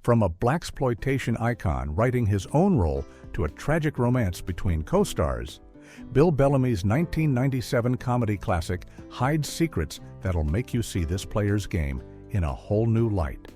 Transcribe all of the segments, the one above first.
From a blaxploitation icon writing his own role to a tragic romance between co-stars, Bill Bellamy's 1997 comedy classic hides secrets that'll make you see this player's game in a whole new light.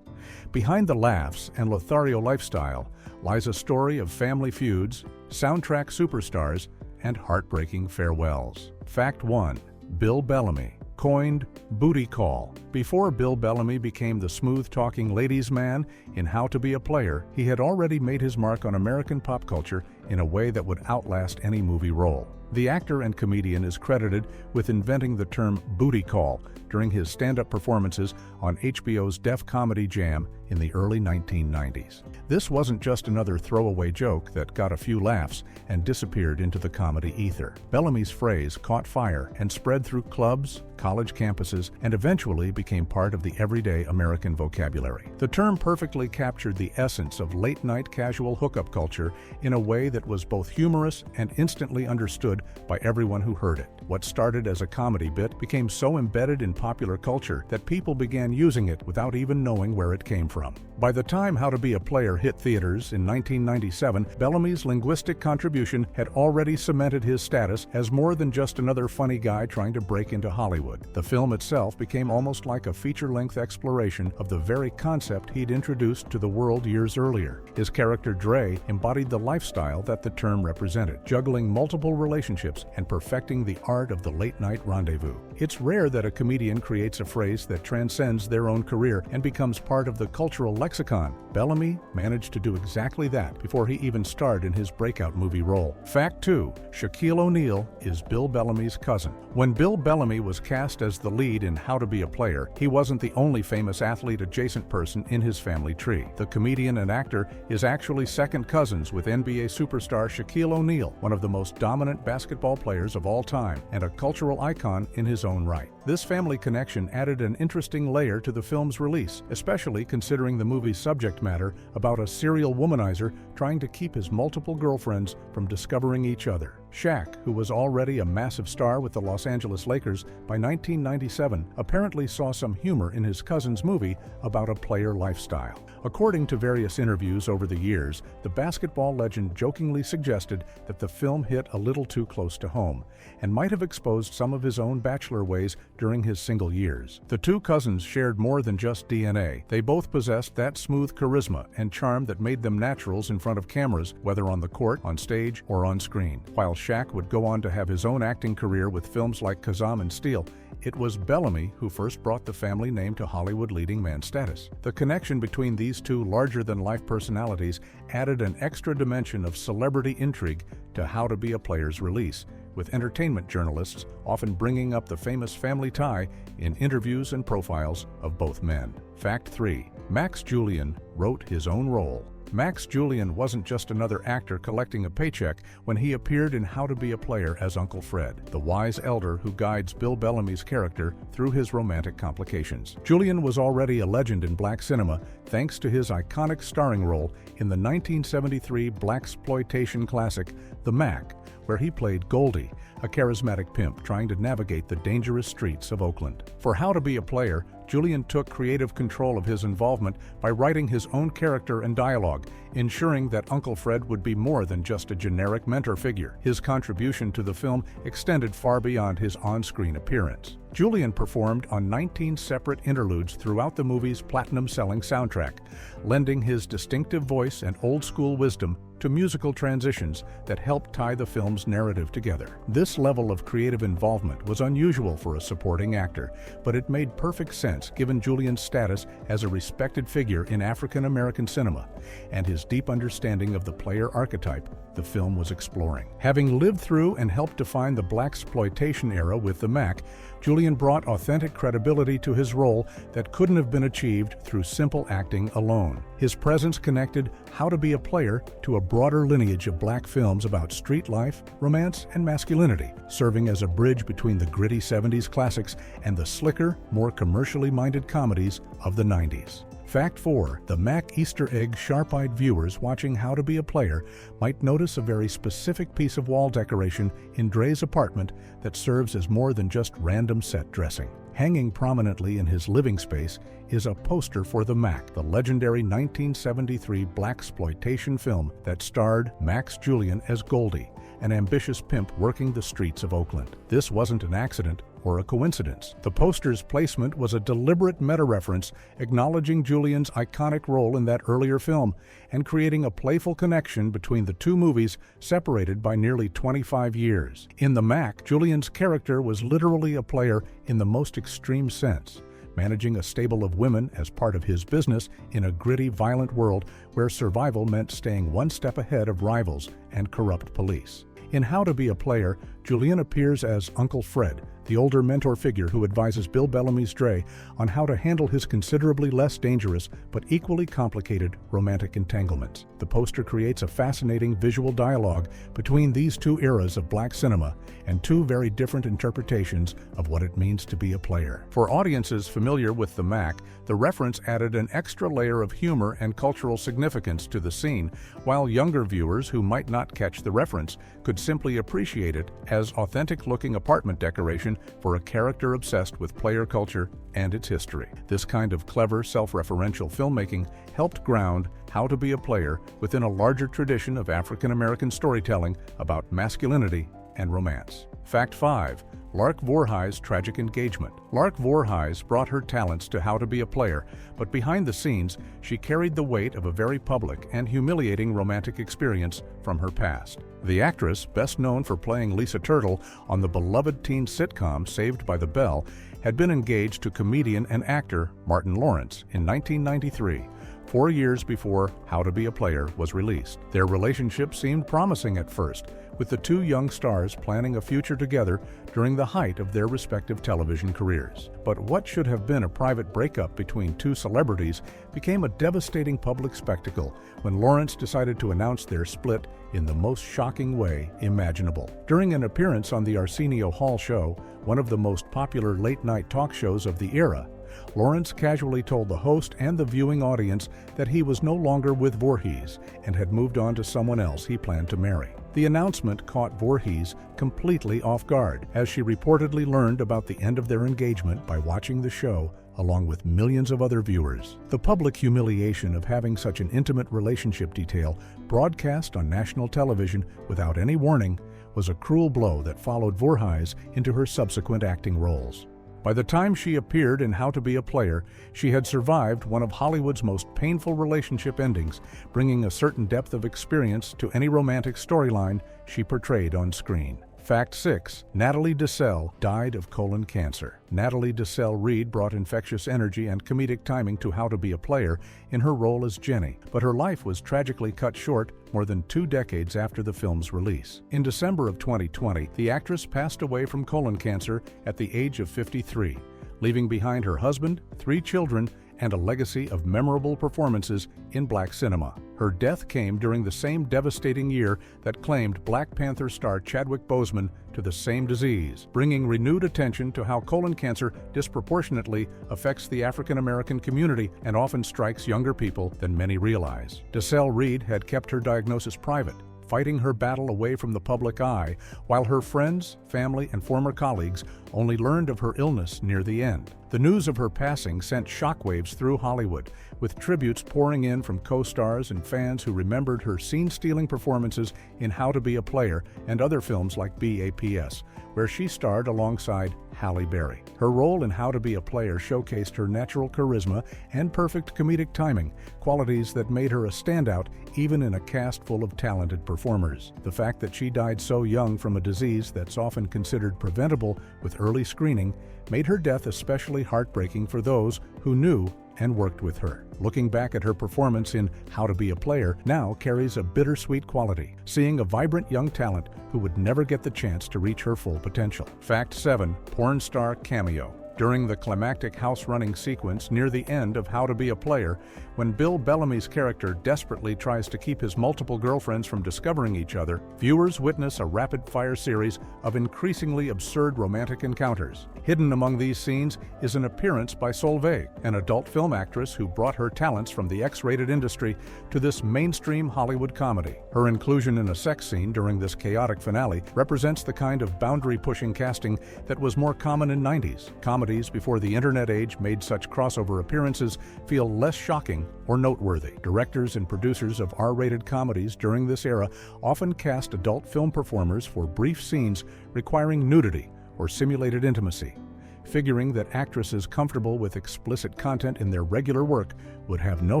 Behind the laughs and Lothario lifestyle lies a story of family feuds, soundtrack superstars, and heartbreaking farewells. Fact 1. Bill Bellamy, coined Booty Call. Before Bill Bellamy became the smooth-talking ladies' man in How to Be a Player, he had already made his mark on American pop culture in a way that would outlast any movie role. The actor and comedian is credited with inventing the term booty call during his stand-up performances on HBO's Def Comedy Jam in the early 1990s. This wasn't just another throwaway joke that got a few laughs and disappeared into the comedy ether. Bellamy's phrase caught fire and spread through clubs, college campuses, and eventually became part of the everyday American vocabulary. The term perfectly captured the essence of late-night casual hookup culture in a way that was both humorous and instantly understood by everyone who heard it. What started as a comedy bit became so embedded in popular culture that people began using it without even knowing where it came from. By the time How to Be a Player hit theaters in 1997, Bellamy's linguistic contribution had already cemented his status as more than just another funny guy trying to break into Hollywood. The film itself became almost like a feature-length exploration of the very concept he'd introduced to the world years earlier. His character Dre embodied the lifestyle that the term represented, juggling multiple relationships and perfecting the art of the late-night rendezvous. It's rare that a comedian creates a phrase that transcends their own career and becomes part of the cultural lexicon. Bellamy managed to do exactly that before he even starred in his breakout movie role. Fact 2. Shaquille O'Neal is Bill Bellamy's cousin. When Bill Bellamy was cast as the lead in How to Be a Player, he wasn't the only famous athlete-adjacent person in his family tree. The comedian and actor is actually second cousins with NBA superstar Shaquille O'Neal, one of the most dominant basketball players of all time and a cultural icon in his own right. This family connection added an interesting layer to the film's release, especially considering the movie's subject matter about a serial womanizer trying to keep his multiple girlfriends from discovering each other. Shaq, who was already a massive star with the Los Angeles Lakers by 1997, apparently saw some humor in his cousin's movie about a player lifestyle. According to various interviews over the years, the basketball legend jokingly suggested that the film hit a little too close to home and might have exposed some of his own bachelor ways during his single years. The two cousins shared more than just DNA. They both possessed that smooth charisma and charm that made them naturals in front of cameras, whether on the court, on stage, or on screen. While Shaq would go on to have his own acting career with films like Kazam and Steel, it was Bellamy who first brought the family name to Hollywood leading man status. The connection between these two larger-than-life personalities added an extra dimension of celebrity intrigue to How to Be a Player's release, with entertainment journalists often bringing up the famous family tie in interviews and profiles of both men. Fact 3. Max Julien wrote his own role. Max Julien wasn't just another actor collecting a paycheck when he appeared in How to Be a Player as Uncle Fred, the wise elder who guides Bill Bellamy's character through his romantic complications. Julien was already a legend in black cinema thanks to his iconic starring role in the 1973 blaxploitation classic The Mac, where he played Goldie, a charismatic pimp trying to navigate the dangerous streets of Oakland. For How to Be a Player, Julien took creative control of his involvement by writing his own character and dialogue, ensuring that Uncle Fred would be more than just a generic mentor figure. His contribution to the film extended far beyond his on-screen appearance. Julien performed on 19 separate interludes throughout the movie's platinum-selling soundtrack, lending his distinctive voice and old-school wisdom to musical transitions that helped tie the film's narrative together. This level of creative involvement was unusual for a supporting actor, but it made perfect sense given Julien's status as a respected figure in African-American cinema and his deep understanding of the player archetype the film was exploring. Having lived through and helped define the blaxploitation era with The Mac, Julien brought authentic credibility to his role that couldn't have been achieved through simple acting alone. His presence connected How to Be a Player to a broader lineage of black films about street life, romance, and masculinity, serving as a bridge between the gritty 70s classics and the slicker, more commercially minded comedies of the 90s. Fact 4. The Mac Easter egg. Sharp-eyed viewers watching How to Be a Player might notice a very specific piece of wall decoration in Dre's apartment that serves as more than just random set dressing. Hanging prominently in his living space is a poster for The Mac, the legendary 1973 blaxploitation film that starred Max Julien as Goldie, an ambitious pimp working the streets of Oakland. This wasn't an accident or a coincidence. The poster's placement was a deliberate meta-reference acknowledging Julien's iconic role in that earlier film and creating a playful connection between the two movies separated by nearly 25 years. In The Mac, Julien's character was literally a player in the most extreme sense, managing a stable of women as part of his business in a gritty, violent world where survival meant staying one step ahead of rivals and corrupt police. In How to Be a Player, Julien appears as Uncle Fred, the older mentor figure who advises Bill Bellamy's Dre on how to handle his considerably less dangerous but equally complicated romantic entanglements. The poster creates a fascinating visual dialogue between these two eras of black cinema and two very different interpretations of what it means to be a player. For audiences familiar with The Mac, the reference added an extra layer of humor and cultural significance to the scene, while younger viewers who might not catch the reference could simply appreciate it as authentic-looking apartment decoration for a character obsessed with player culture and its history. This kind of clever, self-referential filmmaking helped ground How to Be a Player within a larger tradition of African-American storytelling about masculinity and romance. Fact 5. Lark Voorhees' tragic engagement. Lark Voorhees brought her talents to How to Be a Player, but behind the scenes, she carried the weight of a very public and humiliating romantic experience from her past. The actress, best known for playing Lisa Turtle on the beloved teen sitcom Saved by the Bell, had been engaged to comedian and actor Martin Lawrence in 1993. 4 years before How to Be a Player was released. Their relationship seemed promising at first, with the two young stars planning a future together during the height of their respective television careers. But what should have been a private breakup between two celebrities became a devastating public spectacle when Lawrence decided to announce their split in the most shocking way imaginable. During an appearance on the Arsenio Hall show, one of the most popular late-night talk shows of the era, Lawrence casually told the host and the viewing audience that he was no longer with Voorhees and had moved on to someone else he planned to marry. The announcement caught Voorhees completely off guard, as she reportedly learned about the end of their engagement by watching the show along with millions of other viewers. The public humiliation of having such an intimate relationship detail broadcast on national television without any warning was a cruel blow that followed Voorhees into her subsequent acting roles. By the time she appeared in How to Be a Player, she had survived one of Hollywood's most painful relationship endings, bringing a certain depth of experience to any romantic storyline she portrayed on screen. Fact 6. Natalie Desselle died of colon cancer. Natalie Desselle Reid brought infectious energy and comedic timing to How to Be a Player in her role as Jenny, but her life was tragically cut short more than 2 decades after the film's release. In December of 2020, the actress passed away from colon cancer at the age of 53, leaving behind her husband, 3 children, and a legacy of memorable performances in black cinema. Her death came during the same devastating year that claimed Black Panther star Chadwick Boseman to the same disease, bringing renewed attention to how colon cancer disproportionately affects the African American community and often strikes younger people than many realize. Desselle Reid had kept her diagnosis private, fighting her battle away from the public eye, while her friends, family, and former colleagues only learned of her illness near the end. The news of her passing sent shockwaves through Hollywood, with tributes pouring in from co-stars and fans who remembered her scene-stealing performances in How to Be a Player and other films like BAPS, where she starred alongside Halle Berry. Her role in How to Be a Player showcased her natural charisma and perfect comedic timing, qualities that made her a standout even in a cast full of talented performers. The fact that she died so young from a disease that's often considered preventable with early screening made her death especially heartbreaking for those who knew and worked with her. Looking back at her performance in How to Be a Player now carries a bittersweet quality, seeing a vibrant young talent who would never get the chance to reach her full potential. Fact 7. Porn star cameo. During the climactic house-running sequence near the end of How to Be a Player, when Bill Bellamy's character desperately tries to keep his multiple girlfriends from discovering each other, viewers witness a rapid-fire series of increasingly absurd romantic encounters. Hidden among these scenes is an appearance by Solveig, an adult film actress who brought her talents from the X-rated industry to this mainstream Hollywood comedy. Her inclusion in a sex scene during this chaotic finale represents the kind of boundary-pushing casting that was more common in '90s. Comedies before the internet age made such crossover appearances feel less shocking or noteworthy. Directors and producers of R-rated comedies during this era often cast adult film performers for brief scenes requiring nudity or simulated intimacy, figuring that actresses comfortable with explicit content in their regular work would have no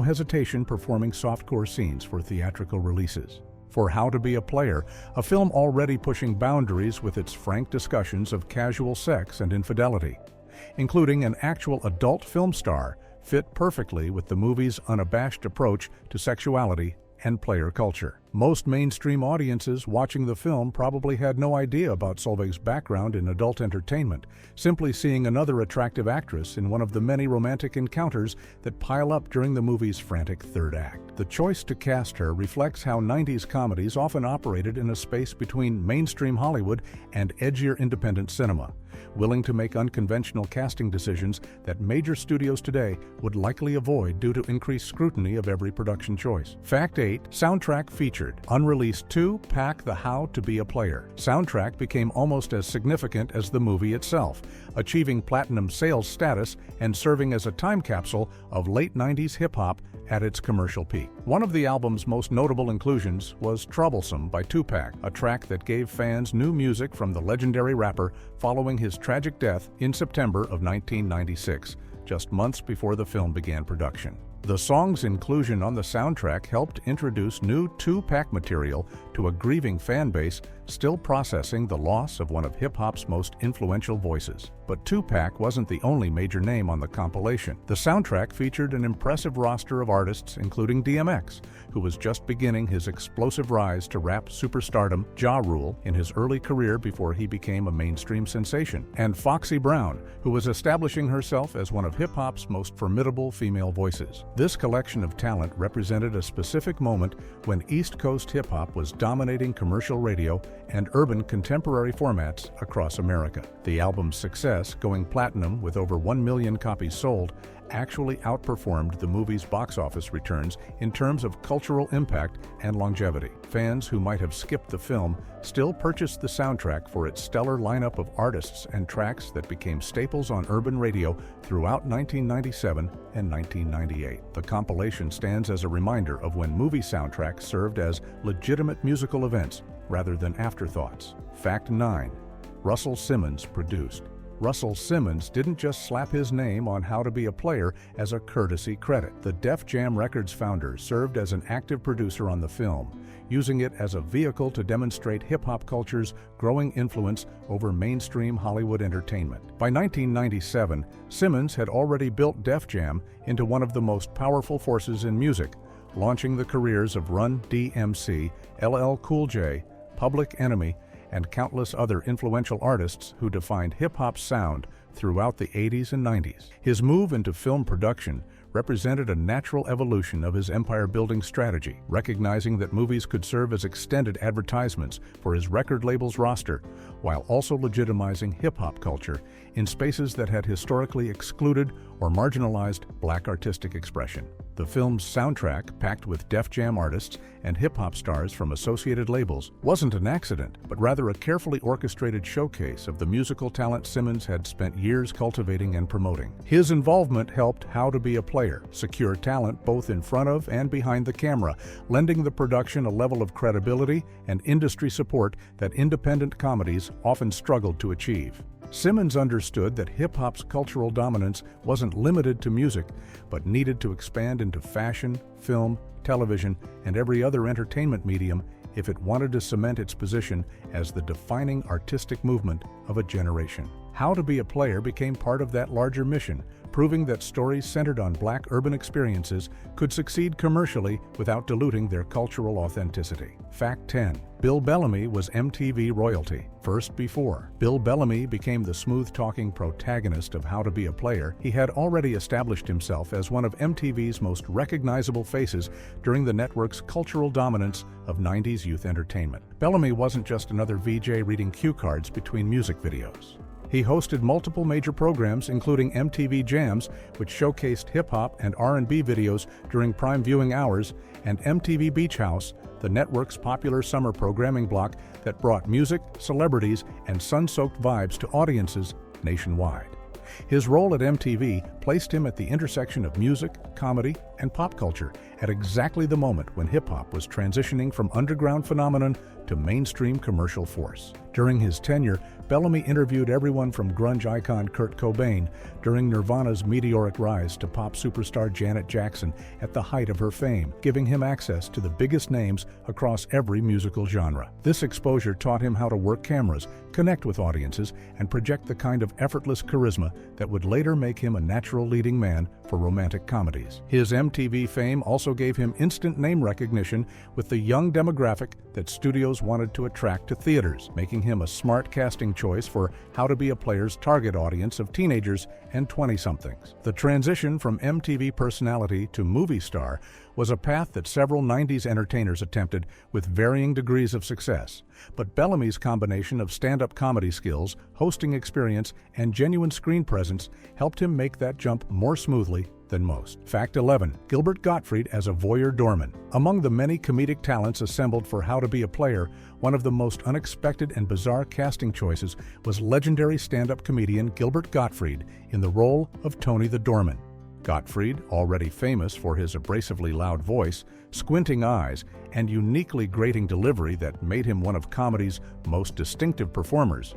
hesitation performing softcore scenes for theatrical releases. For How to Be a Player, a film already pushing boundaries with its frank discussions of casual sex and infidelity, including an actual adult film star, fit perfectly with the movie's unabashed approach to sexuality and player culture. Most mainstream audiences watching the film probably had no idea about Solveig's background in adult entertainment, simply seeing another attractive actress in one of the many romantic encounters that pile up during the movie's frantic third act. The choice to cast her reflects how '90s comedies often operated in a space between mainstream Hollywood and edgier independent cinema, willing to make unconventional casting decisions that major studios today would likely avoid due to increased scrutiny of every production choice. Fact 8. Soundtrack featured. Unreleased 2-pack The How to Be a Player. Soundtrack became almost as significant as the movie itself, achieving platinum sales status and serving as a time capsule of late '90s hip-hop at its commercial peak. One of the album's most notable inclusions was Troublesome by Tupac, a track that gave fans new music from the legendary rapper following his tragic death in September of 1996, just months before the film began production. The song's inclusion on the soundtrack helped introduce new Tupac material to a grieving fan base still processing the loss of one of hip-hop's most influential voices. But Tupac wasn't the only major name on the compilation. The soundtrack featured an impressive roster of artists including DMX, who was just beginning his explosive rise to rap superstardom, Ja Rule, in his early career before he became a mainstream sensation, and Foxy Brown, who was establishing herself as one of hip-hop's most formidable female voices. This collection of talent represented a specific moment when East Coast hip-hop was dominating commercial radio and urban contemporary formats across America. The album's success, going platinum with over 1 million copies sold, actually outperformed the movie's box office returns in terms of cultural impact and longevity. Fans who might have skipped the film still purchased the soundtrack for its stellar lineup of artists and tracks that became staples on urban radio throughout 1997 and 1998. The compilation stands as a reminder of when movie soundtracks served as legitimate musical events rather than afterthoughts. Fact 9. Russell Simmons produced. Russell Simmons didn't just slap his name on How to Be a Player as a courtesy credit. The Def Jam Records founder served as an active producer on the film, using it as a vehicle to demonstrate hip-hop culture's growing influence over mainstream Hollywood entertainment. By 1997, Simmons had already built Def Jam into one of the most powerful forces in music, launching the careers of Run DMC, LL Cool J, Public Enemy, and countless other influential artists who defined hip-hop's sound throughout the '80s and '90s. His move into film production represented a natural evolution of his empire-building strategy, recognizing that movies could serve as extended advertisements for his record label's roster, while also legitimizing hip-hop culture in spaces that had historically excluded or marginalized Black artistic expression. The film's soundtrack, packed with Def Jam artists and hip-hop stars from associated labels, wasn't an accident, but rather a carefully orchestrated showcase of the musical talent Simmons had spent years cultivating and promoting. His involvement helped How to Be a Player secure talent both in front of and behind the camera, lending the production a level of credibility and industry support that independent comedies often struggled to achieve. Simmons understood that hip-hop's cultural dominance wasn't limited to music, but needed to expand into fashion, film, television, and every other entertainment medium if it wanted to cement its position as the defining artistic movement of a generation. How to Be a Player became part of that larger mission, proving that stories centered on Black urban experiences could succeed commercially without diluting their cultural authenticity. Fact 10. Bill Bellamy was MTV royalty. First, before Bill Bellamy became the smooth-talking protagonist of How to Be a Player, he had already established himself as one of MTV's most recognizable faces during the network's cultural dominance of 90s youth entertainment. Bellamy wasn't just another VJ reading cue cards between music videos. He hosted multiple major programs, including MTV Jams, which showcased hip-hop and R&B videos during prime viewing hours, and MTV Beach House, the network's popular summer programming block that brought music, celebrities, and sun-soaked vibes to audiences nationwide. His role at MTV placed him at the intersection of music, comedy, and pop culture at exactly the moment when hip-hop was transitioning from underground phenomenon to mainstream commercial force. During his tenure, Bellamy interviewed everyone from grunge icon Kurt Cobain during Nirvana's meteoric rise to pop superstar Janet Jackson at the height of her fame, giving him access to the biggest names across every musical genre. This exposure taught him how to work cameras, connect with audiences, and project the kind of effortless charisma that would later make him a natural leading man for romantic comedies. His MTV fame also gave him instant name recognition with the young demographic that studios wanted to attract to theaters, making him a smart casting choice for How to Be a Player's target audience of teenagers and 20-somethings. The transition from MTV personality to movie star was a path that several 90s entertainers attempted with varying degrees of success. But Bellamy's combination of stand-up comedy skills, hosting experience, and genuine screen presence helped him make that jump more smoothly than most. Fact 11. Gilbert Gottfried as a voyeur doorman. Among the many comedic talents assembled for How to Be a Player, one of the most unexpected and bizarre casting choices was legendary stand-up comedian Gilbert Gottfried in the role of Tony the Doorman. Gottfried, already famous for his abrasively loud voice, squinting eyes, and uniquely grating delivery that made him one of comedy's most distinctive performers,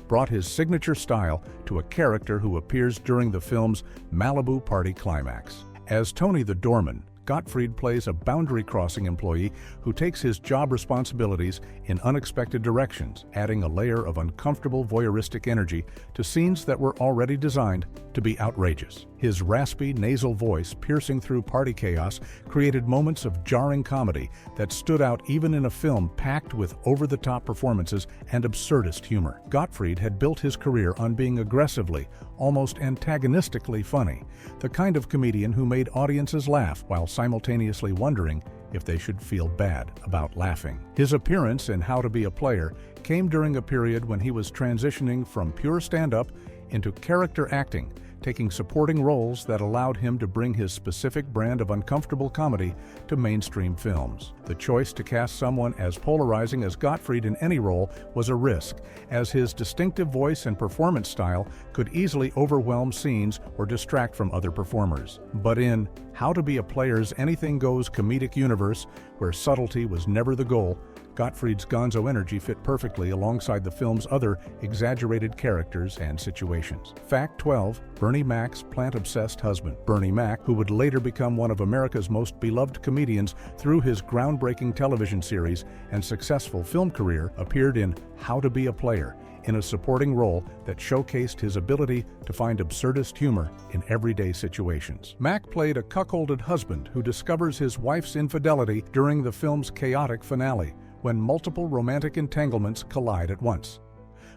brought his signature style to a character who appears during the film's Malibu Party climax. As Tony the Doorman, Gottfried plays a boundary-crossing employee who takes his job responsibilities in unexpected directions, adding a layer of uncomfortable voyeuristic energy to scenes that were already designed to be outrageous. His raspy, nasal voice piercing through party chaos created moments of jarring comedy that stood out even in a film packed with over-the-top performances and absurdist humor. Gottfried had built his career on being aggressively, almost antagonistically funny, the kind of comedian who made audiences laugh while simultaneously wondering if they should feel bad about laughing. His appearance in How to Be a Player came during a period when he was transitioning from pure stand-up into character acting, taking supporting roles that allowed him to bring his specific brand of uncomfortable comedy to mainstream films. The choice to cast someone as polarizing as Gottfried in any role was a risk, as his distinctive voice and performance style could easily overwhelm scenes or distract from other performers. But in How to Be a Player's anything-goes comedic universe, where subtlety was never the goal, Gottfried's gonzo energy fit perfectly alongside the film's other exaggerated characters and situations. Fact 12. Bernie Mac's plant-obsessed husband. Bernie Mac, who would later become one of America's most beloved comedians through his groundbreaking television series and successful film career, appeared in How to Be a Player, in a supporting role that showcased his ability to find absurdist humor in everyday situations. Mac played a cuckolded husband who discovers his wife's infidelity during the film's chaotic finale, when multiple romantic entanglements collide at once.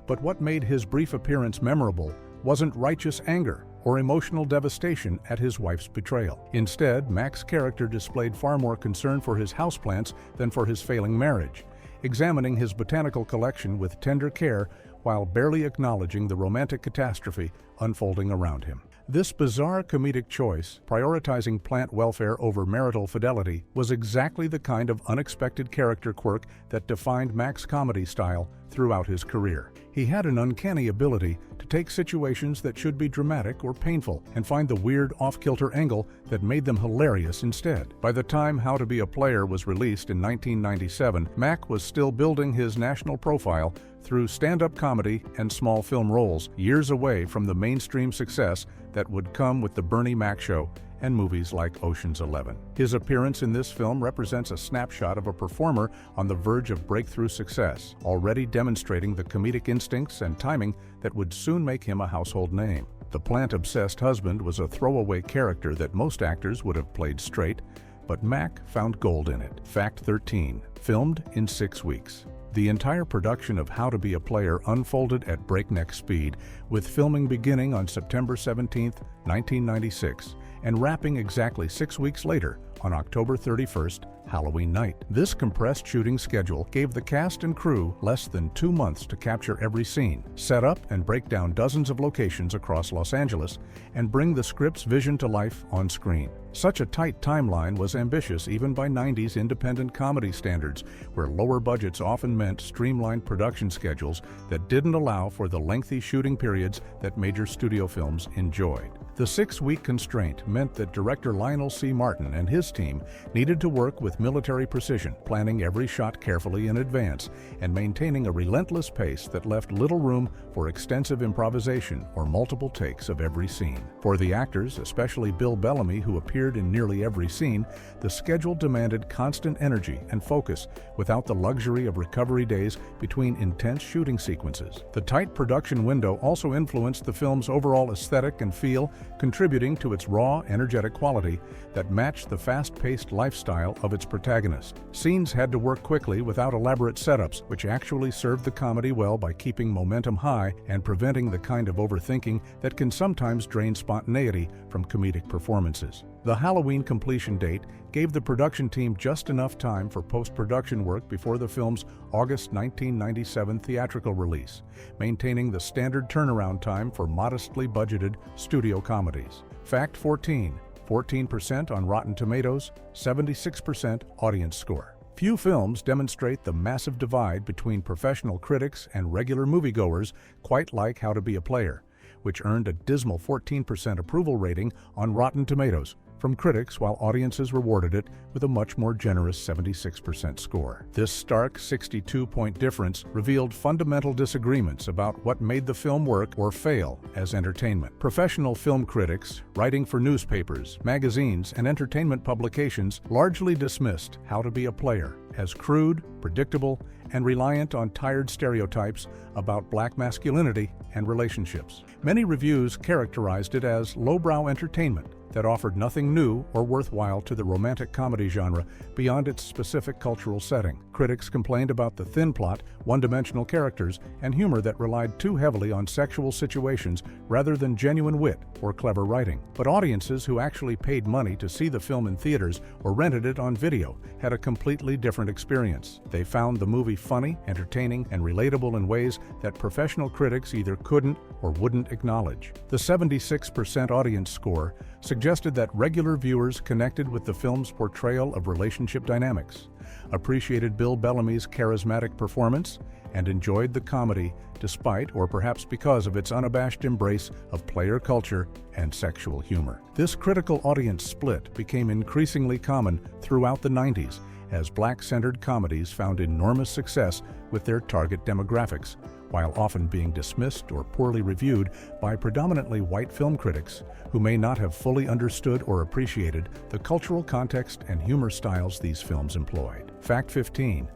But what made his brief appearance memorable wasn't righteous anger or emotional devastation at his wife's betrayal. Instead, Mac's character displayed far more concern for his houseplants than for his failing marriage, examining his botanical collection with tender care while barely acknowledging the romantic catastrophe unfolding around him. This bizarre comedic choice, prioritizing plant welfare over marital fidelity, was exactly the kind of unexpected character quirk that defined Mac's comedy style throughout his career. He had an uncanny ability to take situations that should be dramatic or painful and find the weird off-kilter angle that made them hilarious instead. By the time How to Be a Player was released in 1997, Mac was still building his national profile through stand-up comedy and small film roles, years away from the mainstream success that would come with The Bernie Mac Show and movies like Ocean's 11. His appearance in this film represents a snapshot of a performer on the verge of breakthrough success, already demonstrating the comedic instincts and timing that would soon make him a household name. The plant-obsessed husband was a throwaway character that most actors would have played straight, but Mac found gold in it. Fact 13. Filmed in 6 weeks. The entire production of How to Be a Player unfolded at breakneck speed, with filming beginning on September 17, 1996, and wrapping exactly 6 weeks later on October 31st, Halloween night. This compressed shooting schedule gave the cast and crew less than 2 months to capture every scene, set up and break down dozens of locations across Los Angeles, and bring the script's vision to life on screen. Such a tight timeline was ambitious even by 90s independent comedy standards, where lower budgets often meant streamlined production schedules that didn't allow for the lengthy shooting periods that major studio films enjoyed. The 6-week constraint meant that director Lionel C. Martin and his team needed to work with military precision, planning every shot carefully in advance and maintaining a relentless pace that left little room for extensive improvisation or multiple takes of every scene. For the actors, especially Bill Bellamy, who appeared in nearly every scene, the schedule demanded constant energy and focus without the luxury of recovery days between intense shooting sequences. The tight production window also influenced the film's overall aesthetic and feel, contributing to its raw, energetic quality that matched the fast-paced lifestyle of its protagonist. Scenes had to work quickly without elaborate setups, which actually served the comedy well by keeping momentum high and preventing the kind of overthinking that can sometimes drain spontaneity from comedic performances. The Halloween completion date gave the production team just enough time for post-production work before the film's August 1997 theatrical release, maintaining the standard turnaround time for modestly budgeted studio comedies. Fact 14. 14% on Rotten Tomatoes, 76% audience score. Few films demonstrate the massive divide between professional critics and regular moviegoers quite like How to Be a Player, which earned a dismal 14% approval rating on Rotten Tomatoes from critics, while audiences rewarded it with a much more generous 76% score. This stark 62-point difference revealed fundamental disagreements about what made the film work or fail as entertainment. Professional film critics, writing for newspapers, magazines, and entertainment publications, largely dismissed How to Be a Player as crude, predictable, and reliant on tired stereotypes about black masculinity and relationships. Many reviews characterized it as lowbrow entertainment that offered nothing new or worthwhile to the romantic comedy genre beyond its specific cultural setting. Critics complained about the thin plot, one-dimensional characters, and humor that relied too heavily on sexual situations rather than genuine wit or clever writing. But audiences who actually paid money to see the film in theaters or rented it on video had a completely different experience. They found the movie funny, entertaining, and relatable in ways that professional critics either couldn't or wouldn't acknowledge. The 76% audience score suggested that regular viewers connected with the film's portrayal of relationship dynamics, appreciated Bill Bellamy's charismatic performance, and enjoyed the comedy despite or perhaps because of its unabashed embrace of player culture and sexual humor. This critical audience split became increasingly common throughout the 90s as black-centered comedies found enormous success with their target demographics, while often being dismissed or poorly reviewed by predominantly white film critics who may not have fully understood or appreciated the cultural context and humor styles these films employed. Fact 15.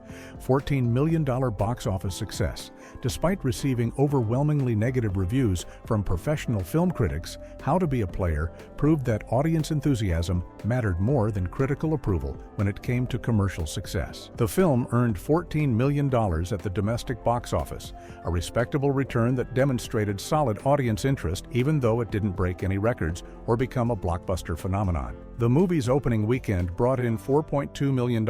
$14 million box office success. Despite receiving overwhelmingly negative reviews from professional film critics, How to Be a Player proved that audience enthusiasm mattered more than critical approval when it came to commercial success. The film earned $14 million at the domestic box office, a respectable return that demonstrated solid audience interest even though it didn't break any records or become a blockbuster phenomenon. The movie's opening weekend brought in $4.2 million,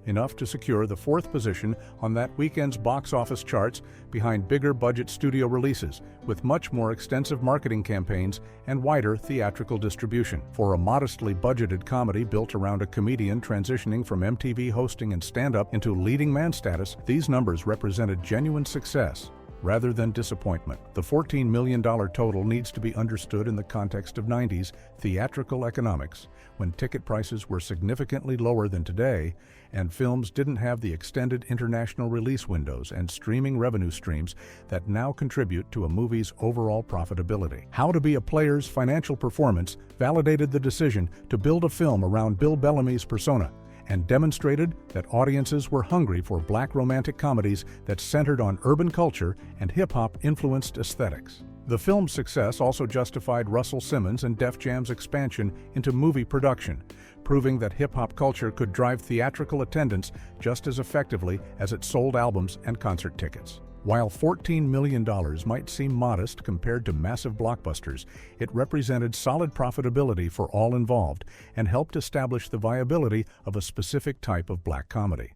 enough to secure the 4th position on that weekend's box office charts behind bigger budget studio releases, with much more extensive marketing campaigns and wider theatrical distribution. For a modestly budgeted comedy built around a comedian transitioning from MTV hosting and stand-up into leading man status, these numbers represented genuine success. rather than disappointment. The $14 million total needs to be understood in the context of 90s theatrical economics, when ticket prices were significantly lower than today, and films didn't have the extended international release windows and streaming revenue streams that now contribute to a movie's overall profitability. How to Be a Player's financial performance validated the decision to build a film around Bill Bellamy's persona, and demonstrated that audiences were hungry for black romantic comedies that centered on urban culture and hip-hop-influenced aesthetics. The film's success also justified Russell Simmons and Def Jam's expansion into movie production, proving that hip-hop culture could drive theatrical attendance just as effectively as it sold albums and concert tickets. While $14 million might seem modest compared to massive blockbusters, it represented solid profitability for all involved and helped establish the viability of a specific type of black comedy.